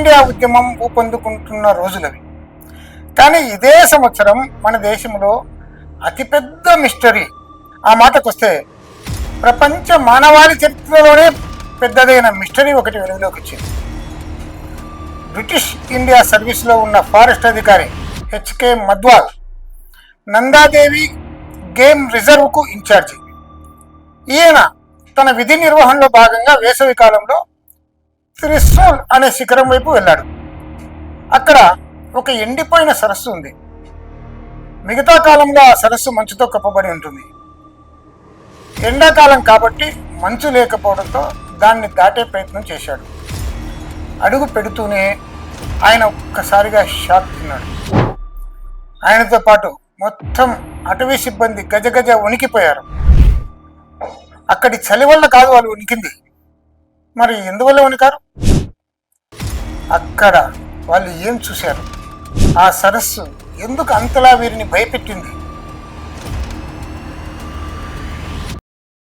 India ఉద్యమం ఊపందుకుంటున్న రోజులవి. కానీ ఇదే సంవత్సరం మన దేశంలో అతిపెద్ద మిస్టరీ, ఆ మాటకొస్తే ప్రపంచ మానవాళి చరిత్రలోనే పెద్దదైన మిస్టరీ ఒకటి వెలుగులోకి వచ్చింది. బ్రిటిష్ ఇండియా సర్వీస్లో ఉన్న ఫారెస్ట్ అధికారి హెచ్కే మద్వాల్ నందాదేవి గేమ్ రిజర్వ్కు ఇన్ఛార్జి. ఈయన తన విధి నిర్వహణలో భాగంగా వేసవి కాలంలో త్రిశూల్ అనే శిఖరం వైపు వెళ్ళాడు. అక్కడ ఒక ఎండిపోయిన సరస్సు ఉంది. మిగతా కాలంలో ఆ సరస్సు మంచుతో కప్పబడి ఉంటుంది. ఎండాకాలం కాబట్టి మంచు లేకపోవడంతో దాన్ని దాటే ప్రయత్నం చేశాడు. అడుగు పెడుతూనే ఆయన ఒక్కసారిగా షాక్ తిన్నాడు. ఆయనతో పాటు మొత్తం అటవీ సిబ్బంది గజగజ వణికిపోయారు. అక్కడి చలి వల్ల కాదు వాళ్ళు వణికింది. మరి ఎందువల్ల వణికారు? అక్కడ వాళ్ళు ఏం చూశారు? ఆ సరస్సు ఎందుకు అంతలా వీరిని భయపెట్టింది?